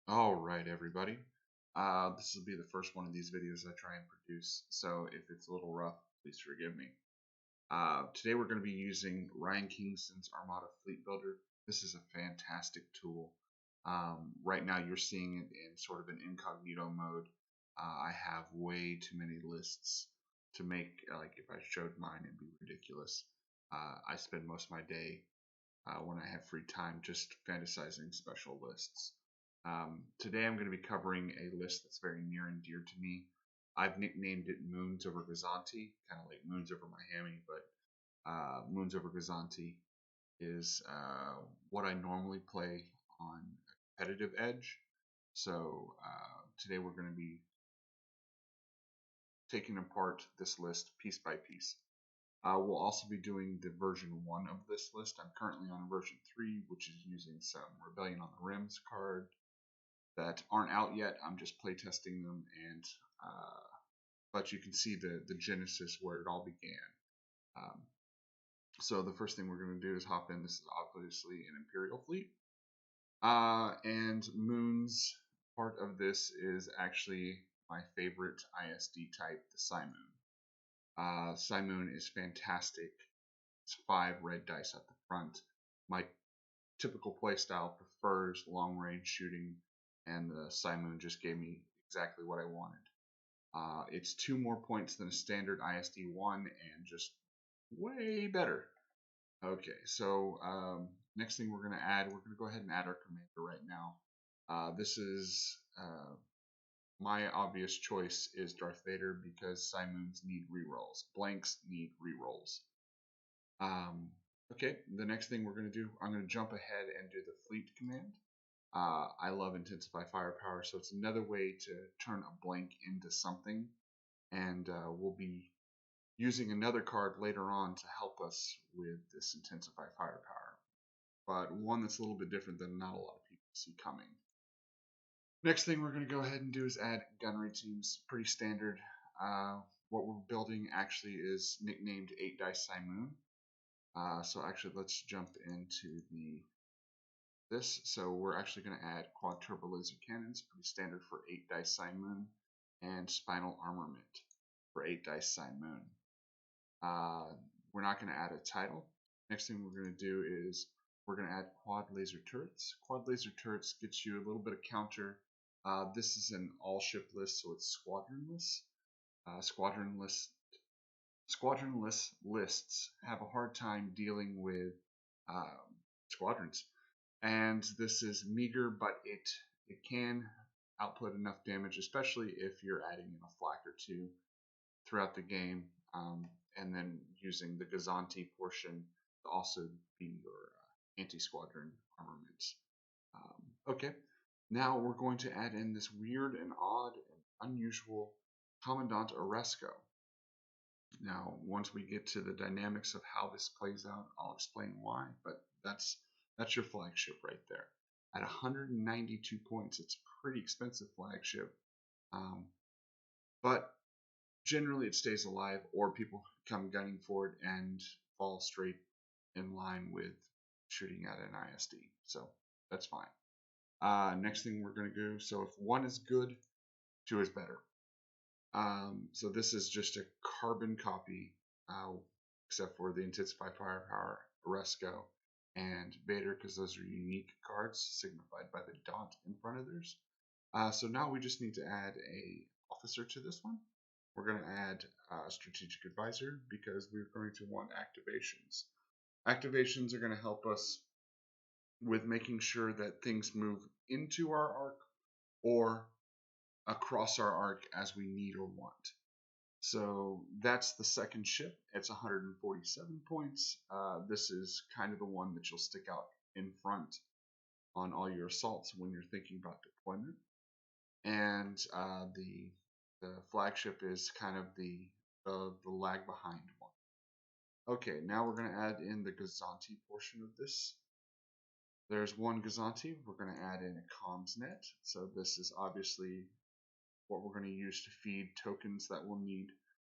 All right, everybody. This will be the first one of these videos I try and produce, so if it's a little rough, please forgive me. Today we're going to be using Ryan Kingston's Armada Fleet Builder. This is a fantastic tool. Right now you're seeing it in sort of an incognito mode. I have way too many lists to make, like if I showed mine, it'd be ridiculous. I spend most of my day when I have free time just fantasizing special lists. Today I'm going to be covering a list that's very near and dear to me. I've nicknamed it Moons over Gozanti, kind of like Moons over Miami, but Moons over Gozanti is what I normally play on a competitive edge. So today we're going to be taking apart this list piece by piece. We'll also be doing the version 1 of this list. I'm currently on version 3, which is using some Rebellion on the Rims cards that aren't out yet. I'm just playtesting them, and but you can see the genesis where it all began. Um, so the first thing we're going to do is hop in. This is obviously an Imperial fleet, and Moon's part of this is actually my favorite ISD type, the Simoon. Simoon is fantastic. It's 5 red dice at the front. My typical playstyle prefers long range shooting, and the Simoon just gave me exactly what I wanted. It's 2 more points than a standard ISD 1 and just way better. Okay, so next thing we're going to add, we're going to go ahead and add our commander right now. This is my obvious choice is Darth Vader because Simoons need rerolls. Blanks need rerolls. Okay, the next thing we're going to do, I'm going to jump ahead and do the fleet command. I love Intensify Firepower, so it's another way to turn a blank into something, and we'll be using another card later on to help us with this Intensify Firepower, but one that's a little bit different than not a lot of people see coming. Next thing we're going to go ahead and do is add gunnery teams, pretty standard. What we're building actually is nicknamed 8 Dice Simoon. So actually let's jump into this. So we're actually going to add quad turbo laser cannons, pretty standard for 8 dice Simoon, and spinal armament for 8 dice Simoon. We're not going to add a title. Next thing we're going to do is we're going to add quad laser turrets. Quad laser turrets gets you a little bit of counter. This is an all ship list, so it's squadronless. Squadronless lists have a hard time dealing with squadrons, and this is meager, but it can output enough damage, especially if you're adding in a flak or two throughout the game, and then using the Gozanti portion to also be your anti-squadron armaments. Okay, now we're going to add in this weird and odd and unusual Commandant Oresco. Now, once we get to the dynamics of how this plays out, I'll explain why, but that's your flagship right there. At 192 points, it's a pretty expensive flagship, but generally it stays alive, or people come gunning for it and fall straight in line with shooting at an ISD, so that's fine. Next thing we're going to do, so if 1 is good, 2 is better. So this is just a carbon copy, except for the Intensify Firepower, Oresco, and Vader, because those are unique cards signified by the dot in front of theirs. So now we just need to add a officer to this one. We're going to add a strategic advisor because we're going to want activations. Activations are going to help us with making sure that things move into our arc or across our arc as we need or want. So that's the second ship. It's 147 points. This is kind of the one that you'll stick out in front on all your assaults when you're thinking about deployment. And the flagship is kind of the lag behind one. Okay, now we're going to add in the Gozanti portion of this. There's one Gozanti. We're going to add in a comms net. So this is obviously what we're going to use to feed tokens that we'll need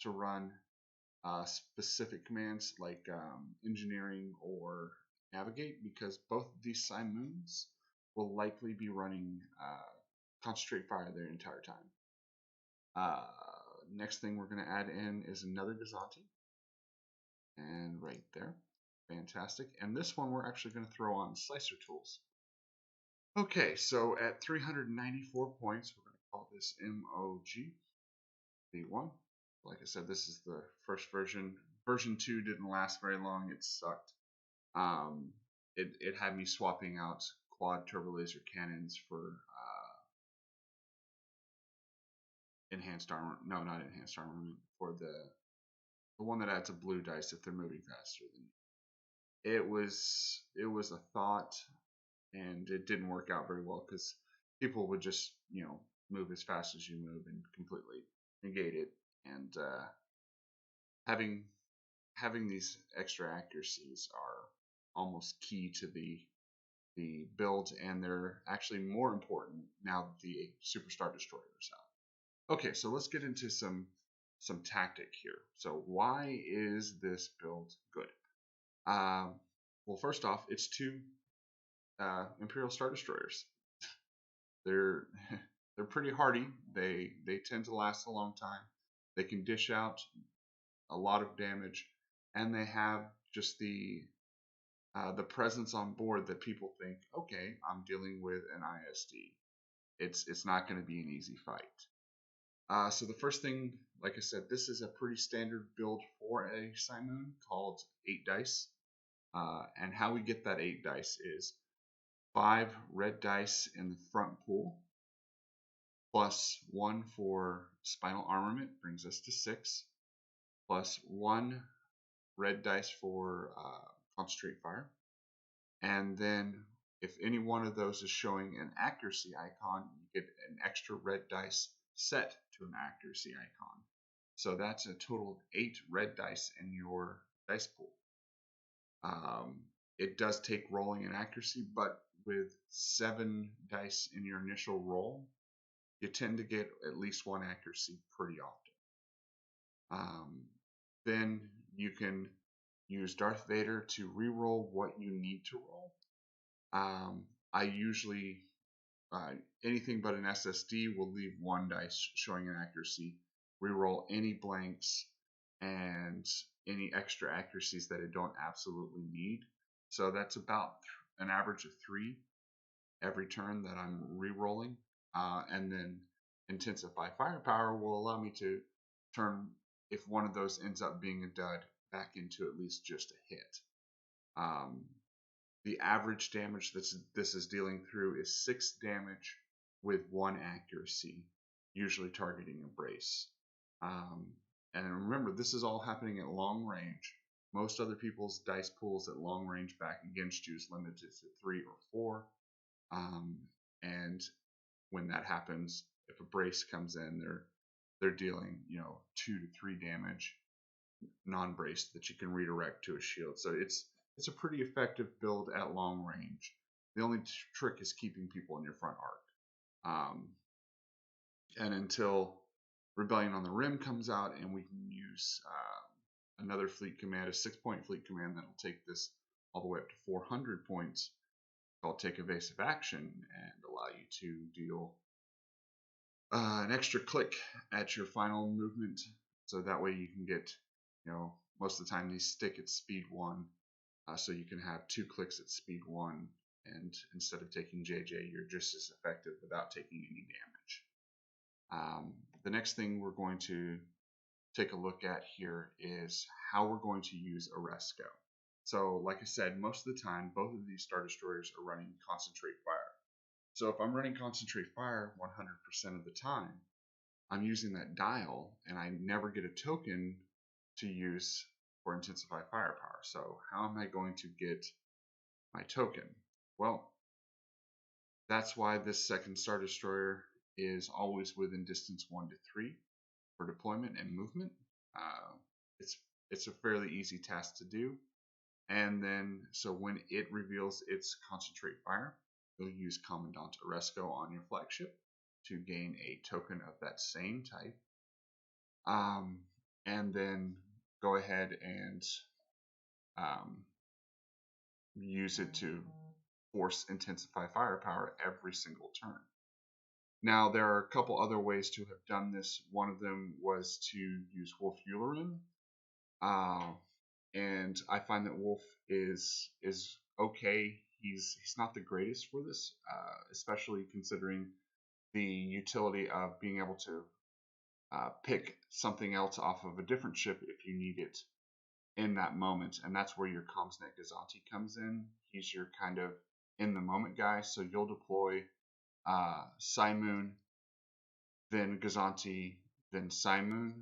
to run specific commands like engineering or navigate, because both of these Simoons will likely be running concentrate fire their entire time. Uh, Next thing we're going to add in is another Gozanti. And right there. Fantastic. And this one we're actually going to throw on slicer tools. Okay, so at 394 points, we're going to call this MOG V1. Like I said, this is the first version. Version 2 didn't last very long. It sucked. It had me swapping out quad turbo laser cannons for enhanced armor. No, not enhanced armament. For the one that adds a blue dice if they're moving faster than you. It was a thought, and it didn't work out very well because people would just move as fast as you move and completely negate it. And having these extra accuracies are almost key to the build, and they're actually more important now that the Superstar Destroyer is out. Okay, so let's get into some tactic here. So why is this build good? Well, first off, it's two Imperial Star Destroyers. They're they're pretty hardy. They tend to last a long time. They can dish out a lot of damage, and they have just the presence on board that people think, okay, I'm dealing with an ISD. It's not going to be an easy fight. So the first thing, like I said, this is a pretty standard build for a Simoon called 8 dice. And how we get that 8 dice is 5 red dice in the front pool, plus 1 for spinal armament, brings us to 6, plus 1 red dice for concentrate fire. And then if any one of those is showing an accuracy icon, you get an extra red dice set to an accuracy icon. So that's a total of 8 red dice in your dice pool. It does take rolling and accuracy, but with 7 dice in your initial roll, you tend to get at least 1 accuracy pretty often. Then you can use Darth Vader to reroll what you need to roll. I usually, anything but an SSD will leave 1 dice showing an accuracy, reroll any blanks and any extra accuracies that I don't absolutely need. So that's about an average of 3 every turn that I'm re-rolling. And then Intensify Firepower will allow me to turn, if one of those ends up being a dud, back into at least just a hit. The average damage this is dealing through is 6 damage with 1 accuracy, usually targeting a brace. And remember, this is all happening at long range. Most other people's dice pools at long range back against you is limited to 3 or 4. And when that happens, if a brace comes in, they're dealing 2 to 3 damage non-braced that you can redirect to a shield. So it's a pretty effective build at long range. The only trick is keeping people in your front arc. And until Rebellion on the Rim comes out and we can use another fleet command, a 6-point fleet command that'll take this all the way up to 400 points, called Take Evasive Action, and allow you to deal an extra click at your final movement. So that way you can get, most of the time these stick at speed 1. So you can have 2 clicks at speed 1, and instead of taking JJ, you're just as effective without taking any damage. The next thing we're going to take a look at here is how we're going to use Oresco. So like I said, most of the time, both of these Star Destroyers are running Concentrate Fire. So if I'm running Concentrate Fire 100% of the time, I'm using that dial, and I never get a token to use for Intensify Firepower. So how am I going to get my token? Well, that's why this second Star Destroyer is always within distance 1 to 3 for deployment and movement. It's a fairly easy task to do. And then, so when it reveals its Concentrate Fire, you'll use Commandant Oresco on your flagship to gain a token of that same type. And then go ahead and use it to force Intensify Firepower every single turn. Now, there are a couple other ways to have done this. One of them was to use Wolf Eulerin, uh, and I find that Wolf is okay. He's not the greatest for this, especially considering the utility of being able to pick something else off of a different ship if you need it in that moment, and that's where your Comsnet Gozanti comes in. He's your kind of in the moment guy, so you'll deploy Simoon, then Gozanti, then Simoon,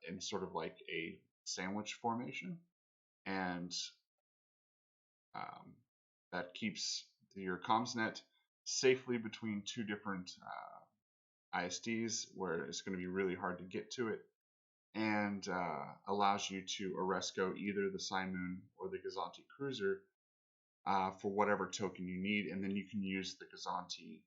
in sort of like a sandwich formation, and um, that keeps your Comsnet safely between two different ISDs where it's going to be really hard to get to it, and allows you to Oresco either the Simoon or the Gozanti cruiser for whatever token you need, and then you can use the Gozanti,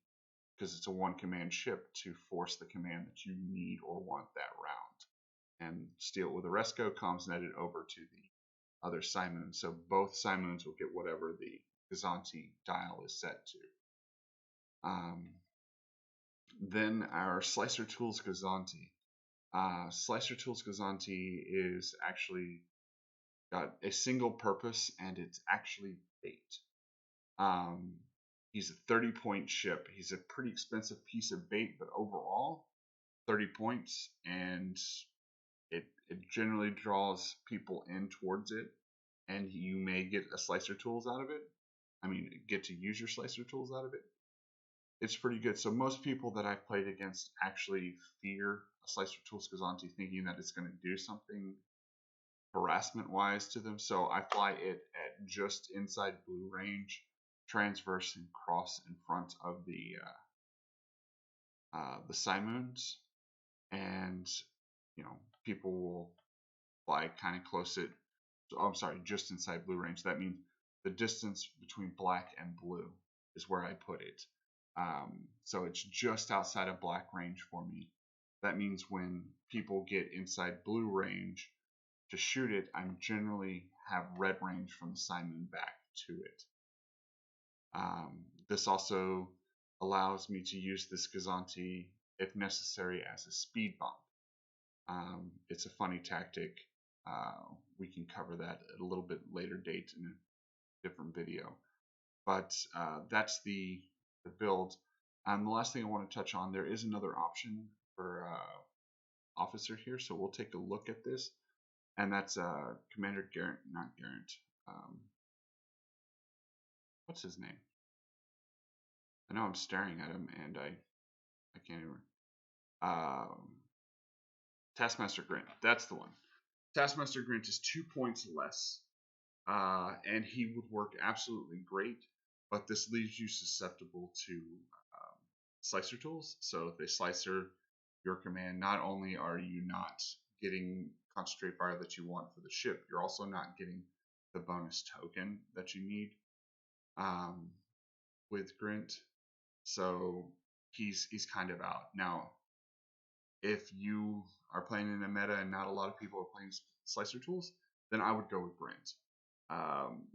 because it's a one command ship, to force the command that you need or want that round, and steal it with Oresco, Comsnet it over to the other Simoon. So both Simoons will get whatever the Gozanti dial is set to. Then our Slicer Tools Gozanti. Slicer Tools Gozanti is actually got a single purpose, and it's actually bait. He's a 30-point ship. He's a pretty expensive piece of bait, but overall, 30 points, and it generally draws people in towards it, and you may get a Slicer Tools out of it. I mean, get to use your Slicer Tools out of it. It's pretty good. So most people that I've played against actually fear a Slicer Tools Gozanti, thinking that it's going to do something harassment wise to them. So I fly it at just inside blue range, transverse and cross in front of the Simoons, and people will fly kind of close it. Oh, I'm sorry, just inside blue range. That means the distance between black and blue is where I put it. So it's just outside of black range for me. That means when people get inside blue range to shoot it, I'm generally have red range from the Simoon back to it. This also allows me to use this Gozanti, if necessary, as a speed bump. It's a funny tactic. We can cover that at a little bit later date in a different video. But that's the build. The last thing I want to touch on, there is another option for officer here, so we'll take a look at this, and that's Commander Garrett, not Garrett. What's his name? I know I'm staring at him, and I can't even. Taskmaster Grint, that's the one. Taskmaster Grint is 2 points less, and he would work absolutely great, but this leaves you susceptible to Slicer Tools. So if they Slicer your command, not only are you not getting concentrate fire that you want for the ship, you're also not getting the bonus token that you need with Grint. So he's kind of out. Now, if you are playing in a meta and not a lot of people are playing Slicer Tools, then I would go with Grint.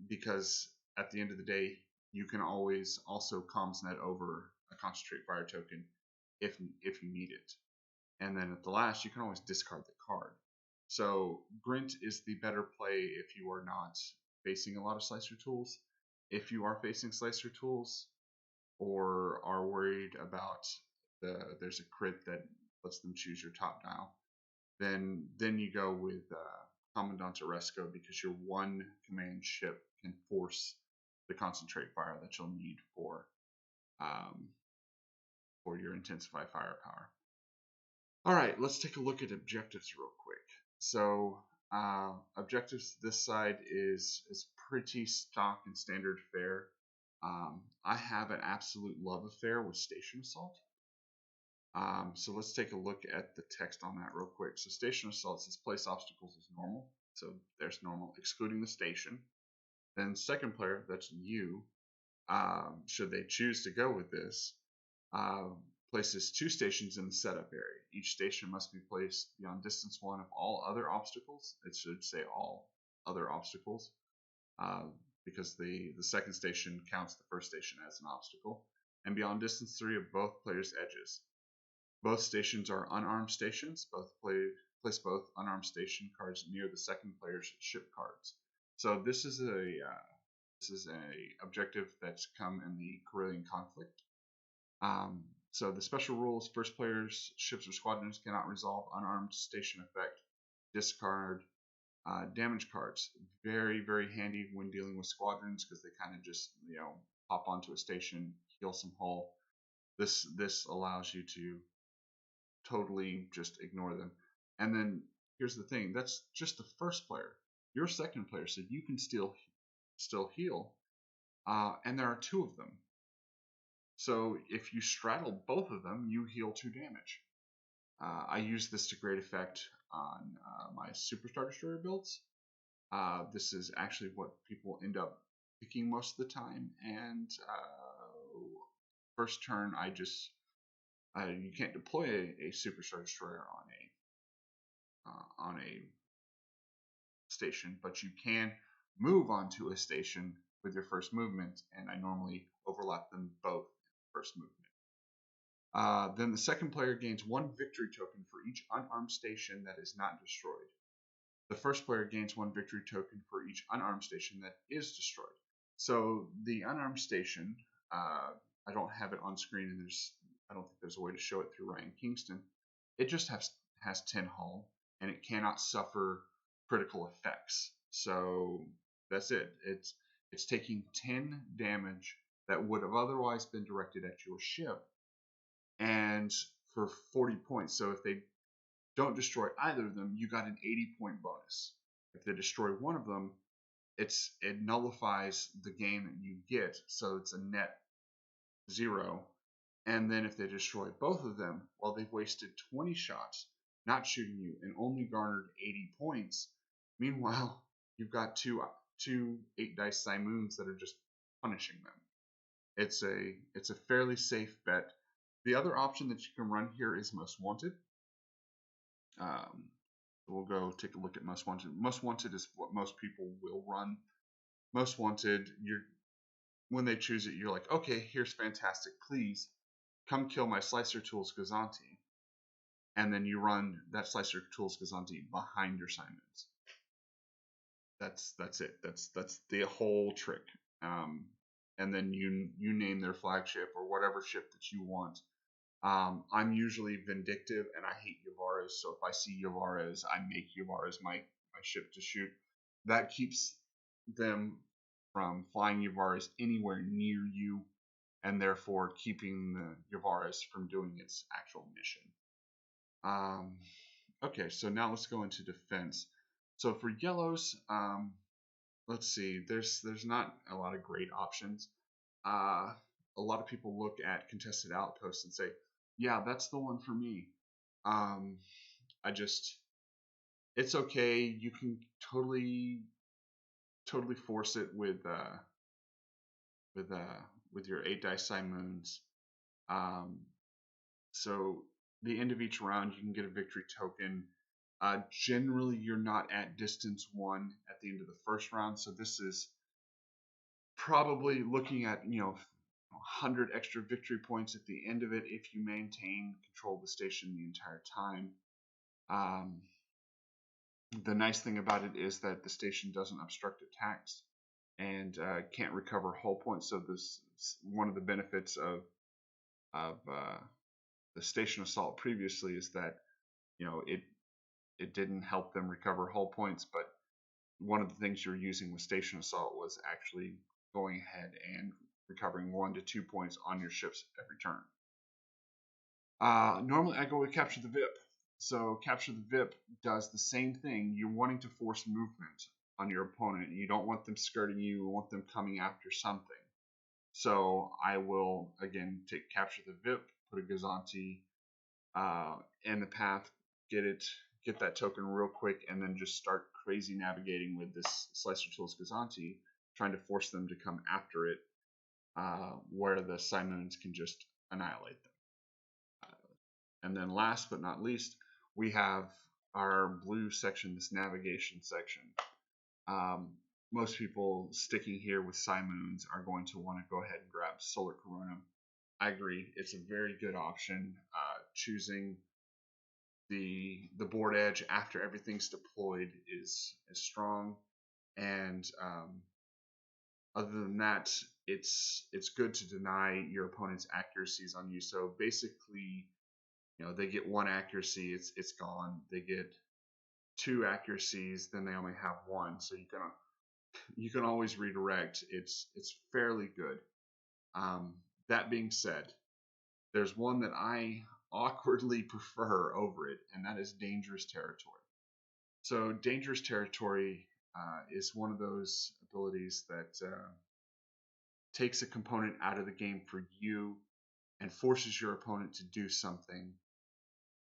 Because at the end of the day, you can always also Comsnet over a concentrate fire token if you need it. And then at the last, you can always discard the card. So Grint is the better play if you are not facing a lot of Slicer Tools. If you are facing Slicer Tools, or are worried about there's a crit that lets them choose your top dial, then you go with Commandant Oresco, because your one command ship can force the concentrate fire that you'll need for your intensify firepower. All right, let's take a look at objectives real quick. So objectives this side is pretty stock and standard fare. I have an absolute love affair with Station Assault. So let's take a look at the text on that real quick. So Station Assault says place obstacles is normal. So there's normal, excluding the station. Then second player, that's you, should they choose to go with this, places 2 stations in the setup area. Each station must be placed beyond distance 1 of all other obstacles. It should say all other obstacles, because the second station counts the first station as an obstacle. and beyond distance 3 of both players' edges. Both stations are unarmed stations. Place both unarmed station cards near the second player's ship cards. So this is a objective that's come in the Carillion conflict. So the special rules: first player's ships or squadrons cannot resolve unarmed station effect. Discard damage cards. Very, very handy when dealing with squadrons because they kind of just pop onto a station, heal some hull. This allows you to totally just ignore them. And then here's the thing: that's just the first player. Your second player, so you can still heal, and there are 2 of them. So if you straddle both of them, you heal 2 damage. I use this to great effect on my Superstar Destroyer builds. This is actually what people end up picking most of the time. And first turn, I just you can't deploy a Superstar Destroyer on a station, but you can move onto a station with your first movement, and I normally overlap them both in the first movement. Then the second player gains 1 victory token for each unarmed station that is not destroyed. The first player gains 1 victory token for each unarmed station that is destroyed. So the unarmed station, I don't have it on screen, and I don't think there's a way to show it through Ryan Kingston. It just has 10 hull, and it cannot suffer critical effects. So that's it. It's taking 10 damage that would have otherwise been directed at your ship, and for 40 points. So if they don't destroy either of them, you got an 80-point bonus. If they destroy one of them, it nullifies the gain that you get, so it's a net 0. And then if they destroy both of them, well, they've wasted 20 shots not shooting you and only garnered 80 points. Meanwhile, you've got two 8-dice Simoons that are just punishing them. It's a fairly safe bet. The other option that you can run here is Most Wanted. We'll go take a look at Most Wanted. Most Wanted is what most people will run. Most Wanted, when they choose it, you're like, okay, here's fantastic. Please come kill my Slicer Tools Gozanti. And then you run that Slicer Tools Gozanti behind your Simons. That's it. That's the whole trick. And then you name their flagship or whatever ship that you want. I'm usually vindictive, and I hate Yavares. So if I see Yavares, I make Yavares my ship to shoot. That keeps them from flying Yavares anywhere near you, and therefore keeping the Yavares from doing its actual mission. Okay, so now let's go into defense. So for yellows, let's see. There's not a lot of great options. A lot of people look at contested outposts and say, yeah, that's the one for me. It's okay. You can totally force it with your 8-dice Simoons. So the end of each round, you can get a victory token. Generally, you're not at distance 1 at the end of the first round, so this is probably looking at 100 extra victory points at the end of it if you maintain control of the station the entire time. The nice thing about it is that the station doesn't obstruct attacks and can't recover hull points. So this is one of the benefits of the station assault previously, is that it didn't help them recover hull points, but one of the things you're using with station assault was actually going ahead and recovering 1 to 2 points on your ships every turn. Normally I go with Capture the VIP. So Capture the VIP does the same thing. You're wanting to force movement on your opponent. You don't want them skirting you. You want them coming after something. So I will, again, take Capture the VIP, put a Gozanti in the path, get that token real quick, and then just start crazy navigating with this Slicer Tools Gozanti, trying to force them to come after it, where the Simoons can just annihilate them. And then last but not least, we have our blue section, this navigation section. Most people sticking here with Simoons are going to want to go ahead and grab Solar Corona. I agree. It's a very good option. Choosing the board edge after everything's deployed is strong, and other than that, it's good to deny your opponent's accuracies on you. So basically, they get one accuracy, it's gone. They get two accuracies, then they only have one. So you can always redirect. It's fairly good. Um, that being said, there's one that I awkwardly prefer over it, and that is dangerous territory. So dangerous territory is one of those abilities that takes a component out of the game for you and forces your opponent to do something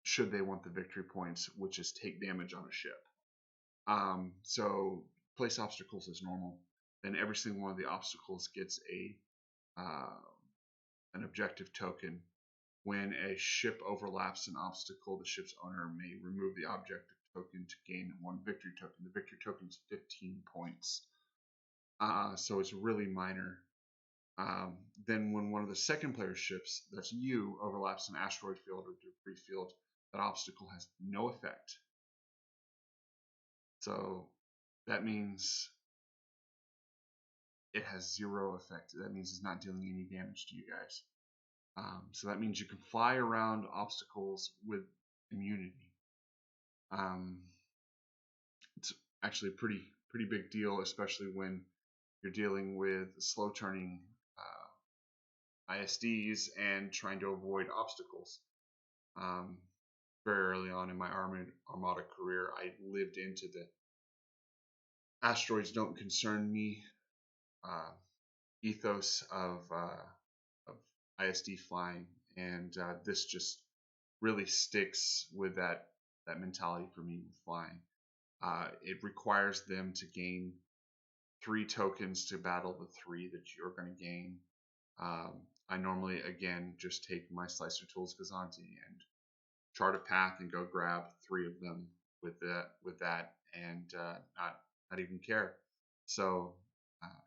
should they want the victory points, which is take damage on a ship. So place obstacles as normal. Then every single one of the obstacles gets an objective token. When a ship overlaps an obstacle, the ship's owner may remove the objective token to gain one victory token. The victory token is 15 points. So it's really minor. Then when one of the second player ships, that's you, overlaps an asteroid field or debris field, that obstacle has no effect. So that means it has zero effect. That means it's not dealing any damage to you guys. So that means you can fly around obstacles with immunity. It's actually a pretty big deal, especially when you're dealing with slow turning ISDs and trying to avoid obstacles. Very early on in my Armada career, I lived into the asteroids don't concern me ethos of ISD flying, and this just really sticks with that mentality for me with flying. It requires them to gain 3 tokens to battle the 3 that you're going to gain. I normally, again, just take my Slicer Tools Gozanti and chart a path and go grab 3 of them with that, and not even care. So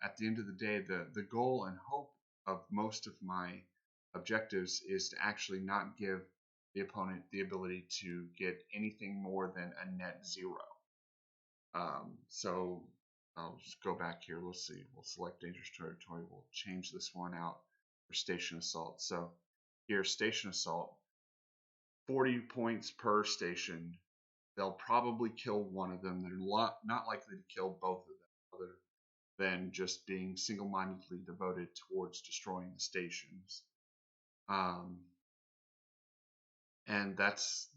at the end of the day, the goal and hope of most of my objectives is to actually not give the opponent the ability to get anything more than a net 0. So I'll just go back here. Let's see. We'll select dangerous territory. We'll change this one out for station assault. So here, station assault, 40 points per station. They'll probably kill one of them. They're not likely to kill both of them, other than just being single-mindedly devoted towards destroying the stations. And that's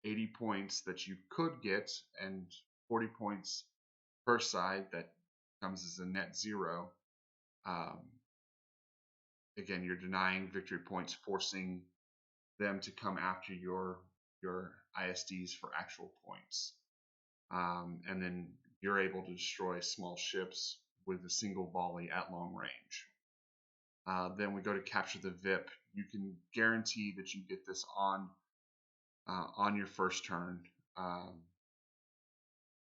80 points that you could get, and 40 points per side that comes as a net 0. Again, you're denying victory points, forcing them to come after your ISDs for actual points. And then you're able to destroy small ships with a single volley at long range. Then we go to capture the VIP. You can guarantee that you get this on your first turn,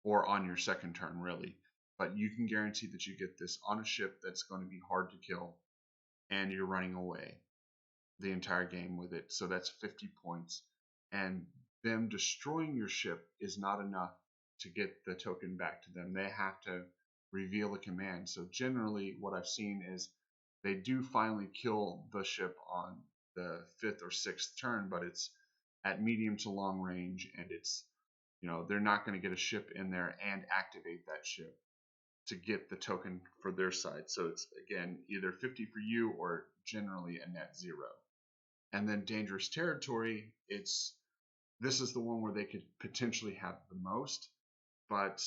or on your second turn, really. But you can guarantee that you get this on a ship that's going to be hard to kill, and you're running away the entire game with it. So that's 50 points. And them destroying your ship is not enough to get the token back to them. They have to reveal a command. So generally what I've seen is they do finally kill the ship on the 5th or 6th turn, but it's at medium to long range, and it's, they're not going to get a ship in there and activate that ship to get the token for their side. So it's, again, either 50 for you or generally a net 0. And then dangerous territory, this is the one where they could potentially have the most, but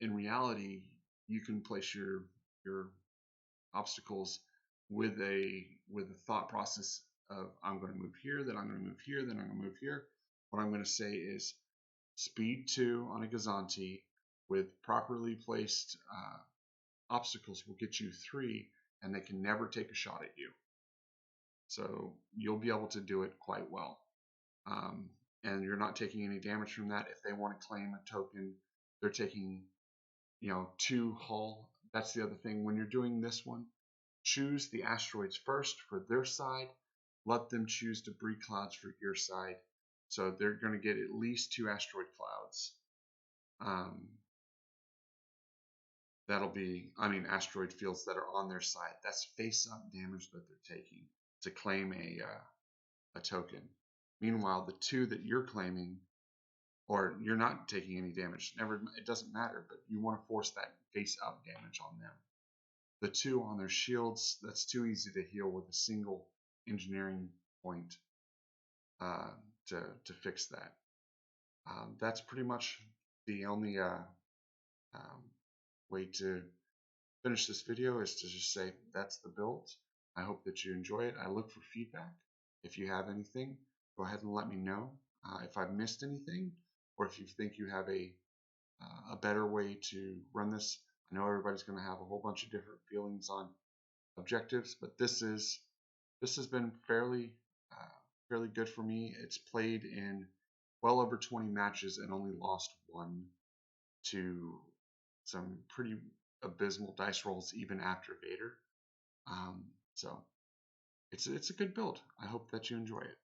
in reality, you can place your obstacles with a thought process of, I'm going to move here, then I'm going to move here, then I'm going to move here. What I'm going to say is speed 2 on a Gozanti with properly placed obstacles will get you 3, and they can never take a shot at you. So you'll be able to do it quite well. And you're not taking any damage from that. If they want to claim a token, they're taking 2 hull. That's the other thing. When you're doing this one, choose the asteroids first for their side. Let them choose debris clouds for your side. So they're going to get at least 2 asteroid clouds. That'll be, asteroid fields that are on their side. That's face-up damage that they're taking to claim a token. Meanwhile, the 2 that you're claiming, or you're not taking any damage, it doesn't matter, but you want to force that face-up damage on them. The 2 on their shields, that's too easy to heal with a single engineering point to fix that. That's pretty much the only way to finish this video, is to just say that's the build. I hope that you enjoy it. I look for feedback. If you have anything, go ahead and let me know. If I've missed anything, or if you think you have a better way to run this. I know everybody's going to have a whole bunch of different feelings on objectives, but this has been fairly good for me. It's played in well over 20 matches and only lost 1 to some pretty abysmal dice rolls even after Vader. So it's a good build. I hope that you enjoy it.